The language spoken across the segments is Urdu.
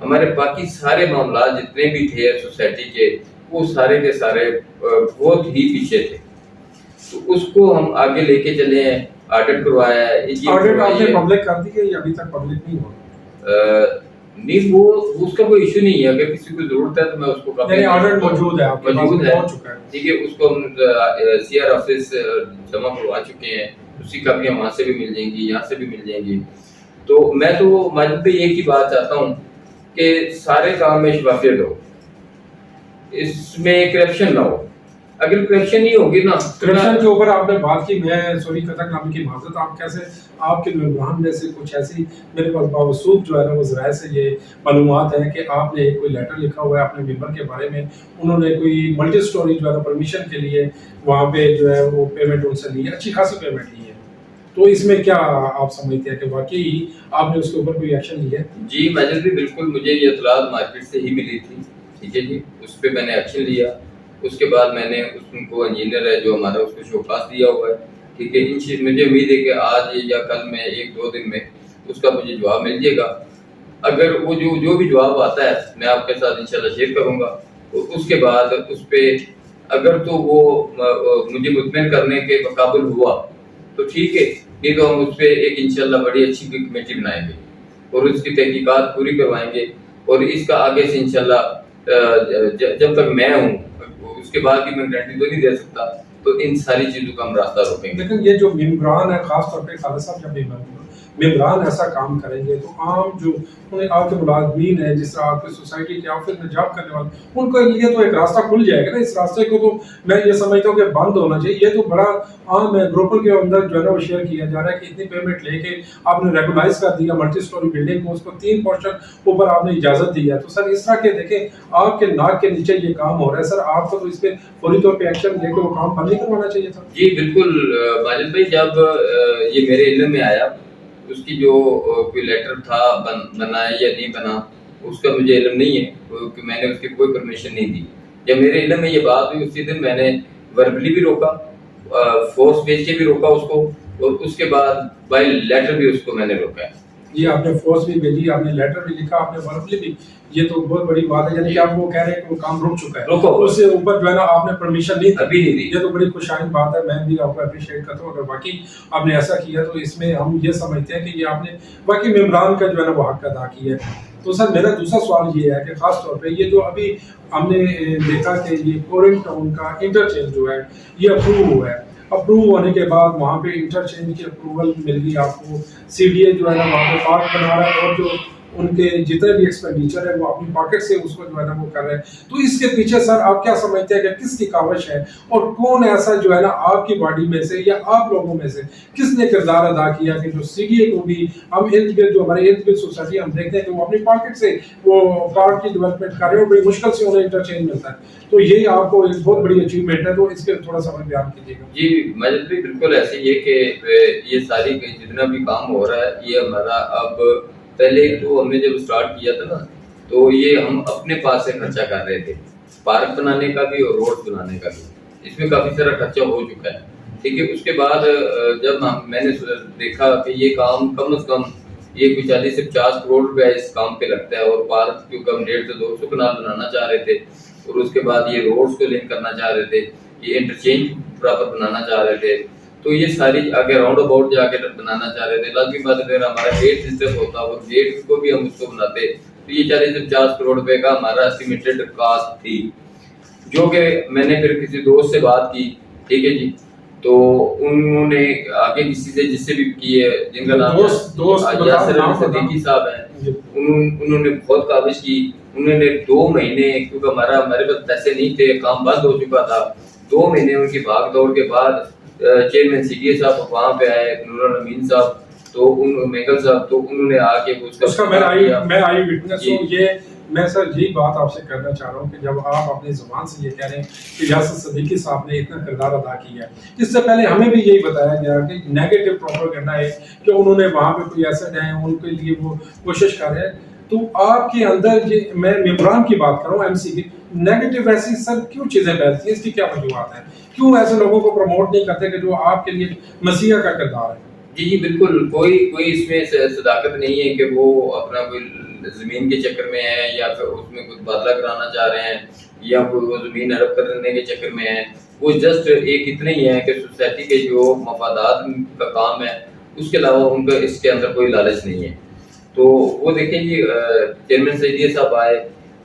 ہمارے باقی سارے معاملات جتنے بھی تھے سوسائٹی کے وہ سارے کے سارے بہت ہی پیچھے تھے. تو اس کو ہم آگے لے کے چلے ہیں, آڈٹ کروایا ہے. آڈٹ آپ نے پبلک کر دی ہے یا ابھی تک پبلک نہیں ہوا؟ نہیں, وہ اس کا کوئی ایشو نہیں ہے. اگر کسی کو ضرورت ہے تو میں اس کو یعنی آڈٹ موجود ہے, آپ کے پاس پہنچ چکا ہے. ٹھیک ہے, اس کو ہم سی آر آفس جمع کروا چکے ہیں. اس کی کاپیاں وہاں سے بھی مل جائیں گی, یہاں سے بھی مل جائیں گی. تو میں تو ماجد پہ ایک ہی بات چاہتا ہوں کہ سارے کام میں شفافیت ہو, اس میں کرپشن نہ ہو. اگر کرپشن نہیں ہوگی نا, کرپشن کے اوپر آپ نے بات کی, میں سوری قطع کلامی کی معذرت, آپ کیسے آپ کے ممبران میں سے کچھ ایسی میرے پاس باوثوق جو ہے نا وہ ذرائع سے یہ معلومات ہیں کہ آپ نے کوئی لیٹر لکھا ہوا ہے اپنے ممبر کے بارے میں, انہوں نے کوئی ملٹی سٹوری جو ہے نا پرمیشن کے لیے وہاں پہ جو ہے وہ پیمنٹ ان سے لی ہے, اچھی خاصی پیمنٹ لی ہے. تو اس میں کیا آپ سمجھتے ہیں کہ واقعی آپ نے اس کے اوپر کوئی ایکشن لیا ہے؟ جی ماجد بھی بالکل, مجھے یہ اطلاعات مارکیٹ سے ہی ملی تھی. ٹھیک ہے جی, اس پہ میں نے ایکشن لیا. اس کے بعد میں نے اس کو انجینئر ہے جو ہمارا, اس کو شو پاس دیا ہوا ہے. ٹھیک ہے, مجھے امید ہے کہ آج یا کل میں 1-2 دن میں اس کا مجھے جواب مل جائے گا. اگر وہ جو بھی جواب آتا ہے میں آپ کے ساتھ انشاءاللہ شیئر کروں گا. اس کے بعد اس پہ اگر تو وہ مجھے مطمئن کرنے کے قابل ہوا تو ٹھیک ہے, نہیں تو ہم اس پہ ایک انشاءاللہ بڑی اچھی کمیٹی بنائیں گے اور اس کی تحقیقات پوری کروائیں گے. اور اس کا آگے سے انشاءاللہ جب تک میں ہوں, اس کے بعد کی میں گارنٹی تو نہیں دے سکتا, تو ان ساری چیزوں کا ہم راستہ روکیں گے. لیکن یہ جو ممبران ہے, خاص طور پہ خالد صاحب, جب ممبران ایسا کام کریں گے تو عام جو آپ کے ملازمین ہیں, جس طرح آپ کی سوسائٹی کے آفس میں جاب کرنے والے, ان کے لیے تو ایک راستہ کھل جائے گا نا. اس راستے کو تو میں یہ سمجھتا ہوں کہ بند ہونا چاہیے. یہ تو بڑا عام ہے, گروپوں کے اندر جو ہے نا وہ شیئر کیا جا رہا ہے کہ اتنی پیمنٹ لے کے آپ نے ریگولائز کر دیا ملٹی سٹوری بلڈنگ کو, اس کو 3 پورشن اوپر آپ نے اجازت دی ہے. تو سر اس طرح کے دیکھیں آپ کے ناک کے نیچے یہ کام ہو رہا ہے. سر آپ کو تو اس پہ فوری طور پہ ایکشن لے کے وہ کام بند نہیں کروانا چاہیے تھا. جی بالکل ماجد بھائی, جب یہ میرے علم میں آیا, اس کی جو کوئی لیٹر تھا بنا ہے یا نہیں بنا اس کا مجھے علم نہیں ہے, کہ میں نے اس کی کوئی پرمیشن نہیں دی. جب میرے علم میں یہ بات ہوئی اسی دن میں نے وربلی بھی روکا, فورس بھیج کے بھی روکا اس کو, اور اس کے بعد بائی لیٹر بھی اس کو میں نے روکا ہے. جی, آپ نے فورس بھی بھیجی, آپ نے لیٹر بھی لکھا, آپ نے وربلی بھی, یہ تو بہت بڑی بات ہے. یعنی کہ آپ وہ کہہ رہے ہیں کہ وہ کام رک چکا ہے, اس سے اوپر جو ہے نا آپ نے پرمیشن نہیں ابھی نہیں دی. یہ تو بڑی خوشائند بات ہے, میں بھی آپ کو اپریشیٹ کرتا ہوں. اگر باقی آپ نے ایسا کیا تو اس میں ہم یہ سمجھتے ہیں کہ یہ آپ نے باقی ممبران کا جو ہے نا وہ حق ادا کیا ہے. تو سر میرا دوسرا سوال یہ ہے کہ خاص طور پہ یہ جو ابھی ہم نے دیکھا کہ یہ کورنٹ ٹاؤن کا انٹرچینج جو ہے یہ اپروو ہوا ہے. اپروو ہونے کے بعد وہاں پہ انٹرچینج کی اپروول مل گئی آپ کو, سی ڈی اے جو ہے نا وہاں پہ پارک بنا رہا ہے, اور جو ان کے جتنے بھی ایکسپینڈیچر ہے وہ اپنی پاکٹ سے اس کو جو ہے نا وہ کر رہے ہیں. تو اس کے پیچھے سر آپ کیا سمجھتے ہیں کہ کس کی کاوش ہے, اور کون ایسا جو ہے نا آپ کی باڈی میں سے یا آپ لوگوں میں سے کس نے کردار ادا کیا کہ جو سی ڈی اے کو بھی ہم ارد گرد جو ہمارے ارد گرد سوسائٹی ہم دیکھتے ہیں کہ وہ اپنی پاکٹ سے وہ پارک کی ڈیولپمنٹ کر رہے ہیں اور بڑی مشکل سے انہیں انٹرچینج ملتا ہے. تو یہ آپ کو ایک بہت بڑی اچیومنٹ ہے, تو اس کے تھوڑا سا بیان کیجیے گا. جی مجد بھی بالکل ایسے ہی ہے کہ یہ ساری جتنا بھی کام ہو رہا ہے یہ ہمارا, اب پہلے تو ہم نے جب اسٹارٹ کیا تھا نا تو یہ ہم اپنے پاس سے خرچہ کر رہے تھے, پارک بنانے کا بھی اور روڈ بنانے کا بھی. اس میں کافی سارا خرچہ ہو چکا ہے. ٹھیک ہے, اس کے بعد جب میں نے دیکھا کہ یہ کام کم از کم یہ کوئی 40 سے 50 کروڑ روپیہ اس کام پہ لگتا ہے, اور پارک کیونکہ ہم 150 سے 200 کنال بنانا چاہ رہے تھے, اور اس کے بعد یہ روڈز کو لنک کرنا چاہ رہے تھے, یہ انٹرچینج پراپر بنانا چاہ رہے تھے, تو یہ ساری آگے راؤنڈ اباؤٹ جا کے بنانا چاہ رہے تھے. لازمی بات اگر ہمارا گیٹ سسٹم ہوتا اور گیٹ کو بھی ہم اس کو بناتے تو یہ 40 سے 50 کروڑ روپے کا ہمارا اسٹیمیٹڈ کاسٹ تھی, جو کہ میں نے پھر کسی دوست سے بات کی. ٹھیک ہے جی, تو انہوں نے آگے کسی سے جس سے بھی کی ہے, جن کا نام یاسر علی صدیقی صاحب ہیں, انہوں نے بہت کاوش کی. انہوں نے 2 مہینے, کیونکہ ہمارے پاس پیسے نہیں تھے, کام بند ہو چکا تھا, 2 مہینے ان کی بھاگ دوڑ کے بعد چیئرمین سی ڈی اے صاحب وہاں پہ آئے, نور الامین صاحب, تو میگل صاحب, تو انہوں نے آ کے اس کا میں آئی وٹنس ہوں. یہ میں سر یہی بات آپ سے کرنا چاہ رہا ہوں کہ جب آپ اپنی زبان سے یہ کہہ رہے ہیں کہ یاسر صدیقی صاحب نے اتنا کردار ادا کیا ہے, اس سے پہلے ہمیں بھی یہی بتایا گیا کہ نیگیٹو پروپیگنڈا ہے کہ انہوں نے وہاں پہ کوئی ایسٹ ہیں, ان کے لیے وہ کوشش کر رہے ہیں. تو آپ کے اندر یہ میں ممبران کی بات کر رہا ہوں, ایم سی کی, نیگیٹو ایسی سر کیوں چیزیں پھیلتی ہیں, اس کی کیا وجوہات ہیں, کیوں ایسے لوگوں کو پروموٹ نہیں کرتے کہ جو آپ کے لیے مسیح کا کردار ہے؟ جی بالکل, کوئی اس میں صداقت نہیں ہے کہ وہ اپنا کوئی زمین کے چکر میں ہیں یا پھر اس میں کچھ بادلہ کرانا چاہ رہے ہیں یا کوئی وہ زمین ہڑپ کرنے کے چکر میں ہیں. وہ جسٹ ایک اتنے ہی ہیں کہ سوسائٹی کے جو مفادات کا کام ہے اس کے علاوہ ان کا اس کے اندر کوئی لالچ نہیں ہے. تو وہ دیکھیں جی چیئرمین سعیدیہ صاحب آئے,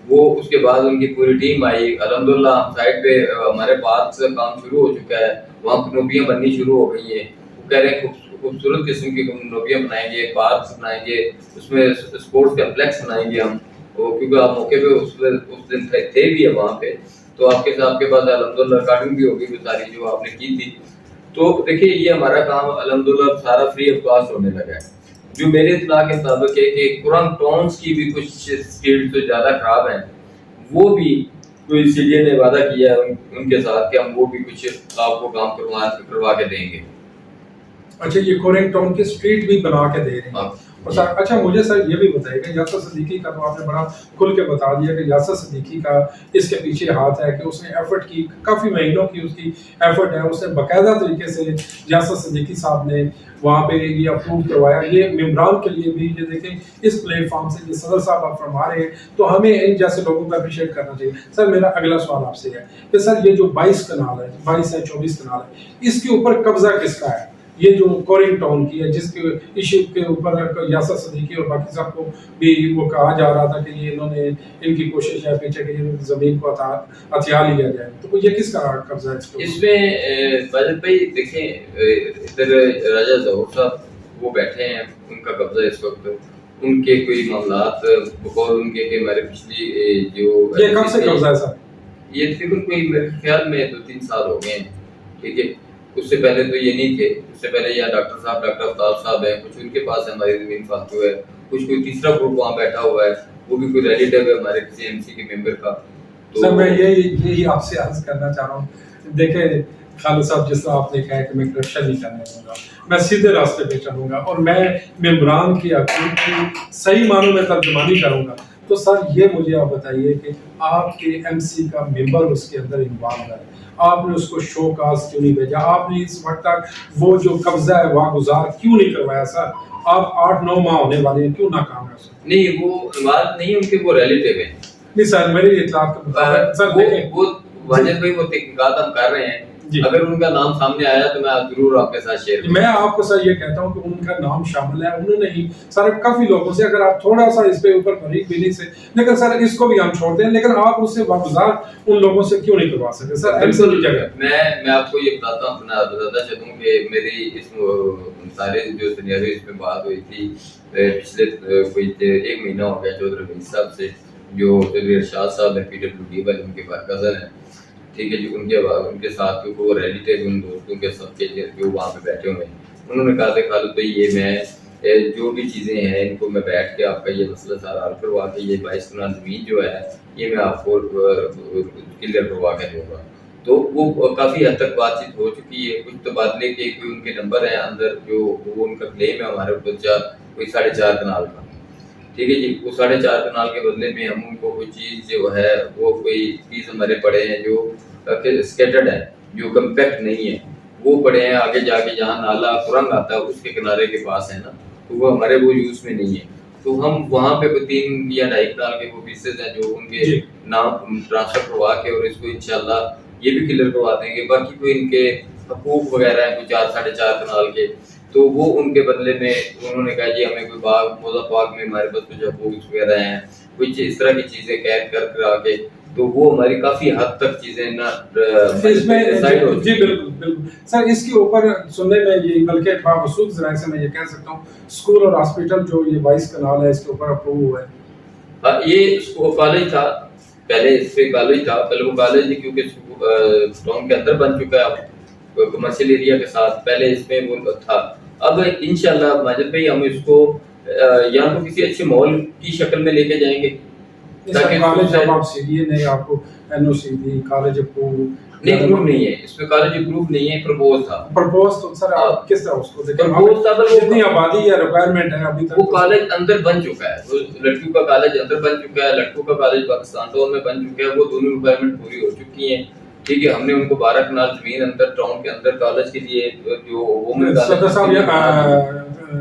وہ اس کے بعد ان کی پوری ٹیم آئی. الحمدللہ ہم سائڈ پہ ہمارے پارک سے کام شروع ہو چکا ہے, وہاں کنوپیاں بننی شروع ہو گئی ہیں. وہ کہہ رہے ہیں خوبصورت قسم کی کنوپیاں بنائیں گے, پارکس بنائیں گے, اس میں اسپورٹس کمپلیکس بنائیں گے ہم. کیونکہ آپ موقع پہ اس دن تھے بھی ہے وہاں پہ, تو آپ کے پاس الحمدللہ ریکارڈنگ بھی ہوگی وہ ساری جو آپ نے کی تھی. تو دیکھیے یہ ہمارا کام الحمدللہ سارا فری آف کاسٹ ہونے لگا ہے. جو میرے اطلاع کے مطابق ہے کہ قرآن ٹاؤنس کی بھی کچھ اسٹریٹ تو زیادہ خراب ہیں, وہ بھی کوئی سی ڈی اے نے وعدہ کیا ہے ان کے ساتھ کہ ہم وہ بھی کچھ آپ کو کام کروا کے دیں گے. اچھا, یہ کورنگ ٹاؤن کی اسٹریٹ بھی بنا کے دے رہے ہیں. اور سر اچھا مجھے سر یہ بھی بتائیے کہ یاسر صدیقی کا تو آپ نے بڑا کھل کے بتا دیا کہ یاسر صدیقی کا اس کے پیچھے ہاتھ ہے کہ اس نے ایفرٹ کی, کافی مہینوں کی اس کی ایفرٹ ہے. اس نے باقاعدہ طریقے سے یاسر صدیقی صاحب نے وہاں پہ یہ اپروو کروایا. یہ ممبران کے لیے بھی یہ دیکھیں اس پلیٹ فارم سے یہ صدر صاحب آپ فرما رہے ہیں تو ہمیں ان جیسے لوگوں کو اپریشیٹ کرنا چاہیے. سر میرا اگلا سوال آپ سے ہے کہ سر یہ جو 22 کنال ہے, 22 ہے 24 کنال ہے, اس کے اوپر قبضہ کس کا ہے؟ یہ جو کورنگ ٹاؤن کی ہے جس کے ایشو کے اوپر یاسر صدیقی اور باقی صاحب کو بھی وہ کہا جا رہا تھا کہ یہ انہوں نے ان کی کوشش ہے پیچھے کہ یہ زمین کو ہتھیا لیا جائے, تو یہ کس کا قبضہ ہے اس میں؟ واجد بھائی دیکھیں ادھر راجہ ظہور صاحب وہ بیٹھے ہیں, ان کا قبضہ اس وقت, ان کے کوئی معاملات بقول ان کے کہ ہمارے پچھلی جو یہ کب سے قبضہ ہے سر؟ یہ تقریباً کوئی میرے خیال میں 2-3 سال ہو گئے ہیں. ٹھیک ہے, اس سے پہلے تو یہ نہیں تھے. اس سے پہلے یا ڈاکٹر آفتاب صاحب ہیں, کچھ ان کے پاس ہماری زمین فالتو ہے, کچھ کوئی تیسرا گروپ وہاں بیٹھا ہوا ہے, وہ بھی کوئی ریلیٹیو ہے ہمارے کسی ایم سی کے ممبر کا. سر میں یہی آپ سے عرض کرنا چاہ رہا ہوں, دیکھیں خالد صاحب جس طرح آپ نے کہا کہ میں کرپشن نہیں کرنے دوں گا, میں سیدھے راستے پہ چلوں گا اور میں ممبران کی حقوق کی صحیح معنوں میں ترجمانی کروں گا. تو سر یہ مجھے آپ بتائیے کہ آپ کے ایم سی کا ممبر اس کے اندر انوالو ہے, آپ نے اس کو شو کاز کیوں نہیں بھیجا؟ آپ نے اس وقت تک وہ جو قبضہ ہے واگزار کیوں نہیں کروایا؟ سر آپ 8-9 ماہ ہونے والے ہیں, کیوں ناکام ہے؟ نہیں وہ انوالو نہیں, ان کے وہ ریلیٹیو ہیں. نہیں سر میری اطلاعات کے مطابق سر دیکھیں وہ واجد بھائی وہ تحقیقات ہم کر رہے ہیں, اگر ان کا نام سامنے آیا تو میں ضرور آپ کے ساتھ شیئر کروں. میں آپ کو سر یہ کہتا ہوں کہ ان کا نام شامل ہے, انہوں نے ہی سر کافی لوگوں سے, اگر آپ تھوڑا سا اس پہ اوپر بریک بینی سے, لیکن سر اس کو بھی ہم چھوڑتے ہیں, لیکن آپ اس سے واگزار ان لوگوں سے کیوں نہیں کروا سکتے؟ سر بالکل جگہ میں آپ کو یہ بتاتا چلوں کہ میری اس سارے جو سینیریو اس میں بات ہوئی تھی پچھلے کوئی 1 مہینہ ہو گیا چودھری رمیز صاحب سے, جو چودھری ارشاد صاحب ہے پی ڈبلیو ڈی والے, ان کے کزن ہیں. ٹھیک ہے جی, ان کے ساتھ وہ ریلیٹیو ان دوستوں کے سب کے جو وہاں پہ بیٹھے ہوئے ہیں, انہوں نے کہا تھا خالد بھائی یہ میں جو بھی چیزیں ہیں ان کو میں بیٹھ کے آپ کا یہ مسئلہ سارا حل کروا کے یہ 22 کنال زمین جو ہے یہ میں آپ کو کلیئر کروا کے دوں گا. تو وہ کافی حد تک بات چیت ہو چکی ہے. کچھ تبادلے کے کوئی ان کے نمبر ہیں اندر جو وہ ان کا کلیم ہے ہمارے اوپر کوئی 4.5 کنال کا. ٹھیک ہے جی, وہ 4.5 کنال کے بدلے میں ہم ان کو کوئی چیز جو ہے وہ کوئی چیز ہمارے پڑے ہیں جو اسکیٹرڈ ہے, جو کمپیکٹ نہیں ہے, وہ پڑے ہیں آگے جا کے جہاں نالا کرنگ آتا ہے اس کے کنارے کے پاس ہے نا, تو وہ ہمارے وہ یوز میں نہیں ہے. تو ہم وہاں پہ کوئی 3 یا 2.5 کنال کے وہ پیسز ہیں جو ان کے نام ٹرانسفر کروا کے اور اس کو انشاءاللہ یہ بھی کلیئر کروا دیں گے. باقی کوئی ان کے حقوق وغیرہ ہیں کوئی 4-4.5 کنال کے, تو وہ ان کے بدلے میں انہوں نے کہا جی ہمیں کوئی باغ موزہ پاک میں ہمارے پاس کچھ حقوق وغیرہ ہیں, کچھ اس طرح کی چیزیں قید کر کے, تو وہ ہماری کافی حد تک چیزیں نا اس میں جی بالکل سر. اس کے اوپر سننے میں یہ بلکہ باوسوخ ذرائع سے میں یہ کہہ سکتا ہوں اسکول اور ہاسپٹل جو یہ 22 کنال ہے اس کے اوپر اپروو ہوا ہے. یہ کالج تھا پہلے, اس پہ کالج تھا پہلے, وہ کالج کیونکہ ٹاؤن کے اندر بن چکا ہے کمرشل ایریا کے ساتھ, پہلے اس میں وہ تھا. اب انشاءاللہ ماجد بھائی ہم اس کو یا تو کسی اچھے مال کی شکل میں لے کے جائیں گے تاکہ کالج جب آپ سی ڈی اے نے آپ کو این او سی دی, کالج اپروو نہیں اپروو نہیں ہے, اس میں کالج اپروو نہیں ہے, پرپوز تھا. پرپوز تو سر آپ کس طرح اس کو دیکھیں, پرپوز تھا جتنی آبادی یا ریکوائرمنٹ ہے ابھی تک وہ کالج اندر بن چکا ہے, وہ لڑکیوں کا کالج اندر بن چکا ہے, لڑکوں کا کالج پاکستان ٹاؤن میں بن چکا ہے, وہ دونوں ریکوائرمنٹ پوری ہو چکی ہیں. ٹھیک ہے, ہم نے ان کو 12 کنال زمین اندر ٹاؤن کے اندر کالج کے لیے جو وہ صدر صاحب